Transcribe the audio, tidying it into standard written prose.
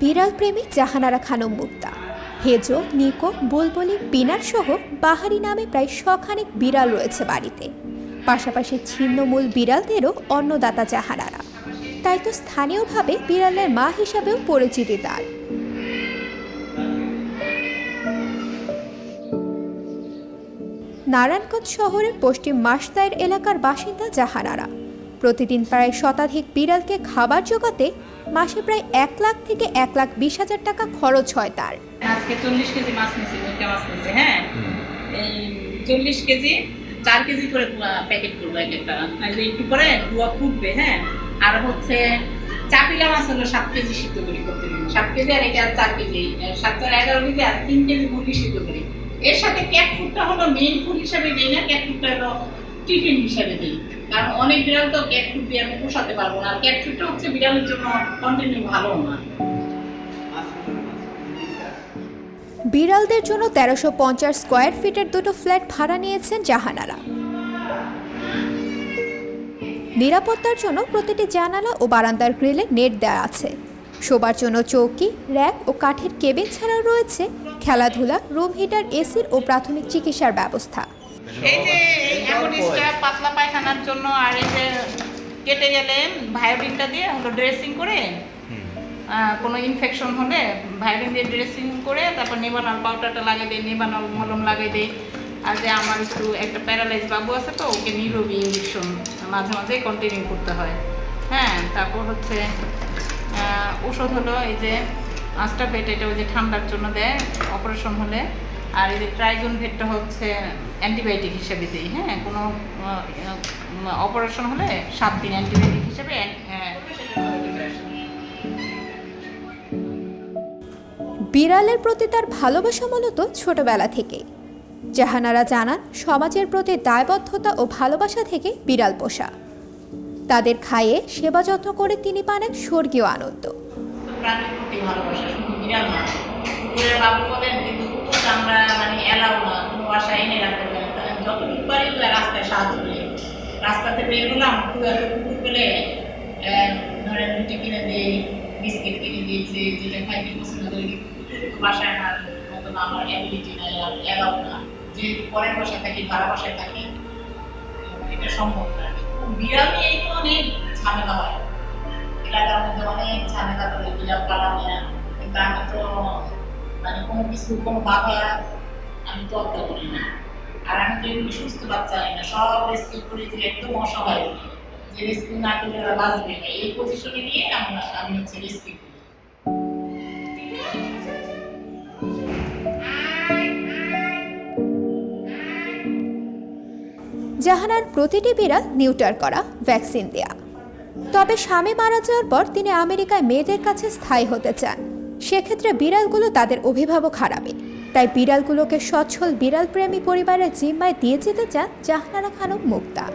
বিড়াল প্রেমী জাহানারা খানম মুক্তা, হেজো, নিকো, বুলবুলি, পিনার সহ বাহারি নামে প্রায় শখানেক বিড়াল রয়েছে বাড়িতে। পাশাপাশি ছিন্নমূল বিড়ালদেরও অন্নদাতা জাহানারা, তাই তো স্থানীয়ভাবে বিড়ালের মা হিসাবেও পরিচিতি তার। নারায়ণগঞ্জ শহরের পশ্চিম মাসদাইর এলাকার বাসিন্দা জাহানারা প্রতিদিন প্রায় শতাধিক বিড়ালকে খাবার জোগাতে মাসে প্রায় 1 লাখ থেকে 1,20,000 টাকা খরচ হয় তার। আজকে 40 কেজি মাছ নিয়েছি, মাছ নিয়েছি। হ্যাঁ, এই 40 কেজি 4 কেজি করে প্যাকেট করবো একটা, একটু পরে ধোয়া ফুটবে। হ্যাঁ, আর হচ্ছে চাপিলা মাছ হলো 7 কেজি সিদ্ধ করি প্রতিদিন, 7 কেজি আর এটা 4 কেজি, 7 4 11 কেজি আর 3 কেজি মুরগি সিদ্ধ করি। এর সাথে ক্যাট ফুডটা হলো মেইন ফুড হিসাবে দিই না, ক্যাট ফুডটা হলো টিফিন হিসাবে দিই, কারণ অনেক বিড়াল তো ক্যাট ফুড দিয়ে আমি পোষাতে পারবো না। আর ক্যাট ফুডটা হচ্ছে বিড়ালের জন্য কন্টিনিউ ভালো না। বিড়ালদের জন্য 1350 স্কয়ার ফিটের দুটো ফ্ল্যাট ভাড়া নিয়েছেন জাহানারা। নিরাপত্তার জন্য প্রতিটি জানালা ও বারান্দার গ্রিলে নেট দেওয়া আছে। শোবার জন্য চৌকি, র্যাক ও কাঠের কেবিন ছাড়াও রয়েছে খেলাধুলা, রুম হিটার, এসির ও প্রাথমিক চিকিৎসার ব্যবস্থা। এই যে অ্যামোনিসটা পাতলা পায়খানার জন্য, আর এই যে কেটে গেলে ভায়োলিনটা দিয়ে হলো ড্রেসিং করে, কোনো ইনফেকশন হলে ভায়োলিন দিয়ে ড্রেসিং করে তারপর নিবানল পাউডারটা লাগিয়ে দিই, নিবানল মলম লাগিয়ে দিই। আর যে আমার একটু একটা প্যারালাইজ বাবু আছে, তো ওকে নিরোগী ইঞ্জেকশন মাঝে মাঝে কন্টিনিউ করতে হয়। হ্যাঁ, তারপর হচ্ছে ওষুধ হলো এই যে আস্টাভেট, এটা ওই যে ঠান্ডার জন্য দেয় অপারেশন হলে। আর এই যে ট্রাইজন ভেটটা হচ্ছে অ্যান্টিবায়োটিক হিসেবে দিই। হ্যাঁ, কোনো অপারেশন হলে 7 দিন অ্যান্টিবায়োটিক হিসেবে। বিড়ালের প্রতি তার ভালোবাসা মূলত ছোটবেলা থেকেই। জাহানারা জানান, সমাজের প্রতি দায়বদ্ধতা ও ভালোবাসা থেকে বিড়াল পোষা। তাদের খাইয়ে সেবা যত্ন করে তিনি পান এক স্বর্গীয় আনন্দ। প্রাণীর প্রতি ভালোবাসা, শুধু বিড়াল না, কুকুরের বাবু বলেন, কিন্তু কুকুরটা আমরা মানে এলাও না, কোনো বাসায় এনে রাখতে পারি না। যতটুকু পারি রাস্তায় সাহায্য করি। রাস্তাতে বের হলাম, কুকুর পেলে ধরেন রুটি কিনে দিই, বিস্কিট কিনে দিই, যেটা খাইতে পছন্দ করি। বাসায় আনার মতন আমার অ্যাবিলিটি নাই, এলাও না। যে পরের বাসায় থাকি, ভাড়া বাসায় থাকি, এটা সম্ভব না। বিড়াল নিয়ে তো অনেক ঝামেলা হয়, এলাকার মধ্যে অনেক ঝামেলা করে বিড়াল পালা নিয়ে। কিন্তু আমি তো মানে কোনো কিছু, কোনো বাধা আমি তোয়াক্কা করি না। আর আমি তো এগুলি সুস্থ বাচ্চা হয় না, সব রেস্কিউ করি, যে একদম অসহায়, যে রেস্কিউ না করলে ওরা বাঁচবে না, এই পজিশনে নিয়ে আমি হচ্ছে রেস্কিউ করি। জাহানার প্রতিটি বিড়াল নিউটার করা, ভ্যাকসিন দেয়া। তবে স্বামী মারা যাওয়ার পর তিনি আমেরিকায় মেয়েদের কাছে স্থায়ী হতে চান। সেক্ষেত্রে বিড়ালগুলো তাদের অভিভাবক হারাবে, তাই বিড়ালগুলোকে সচ্ছল বিড়াল প্রেমী পরিবারের জিম্মায় দিয়ে যেতে চান জাহানারা খানম মুক্তা।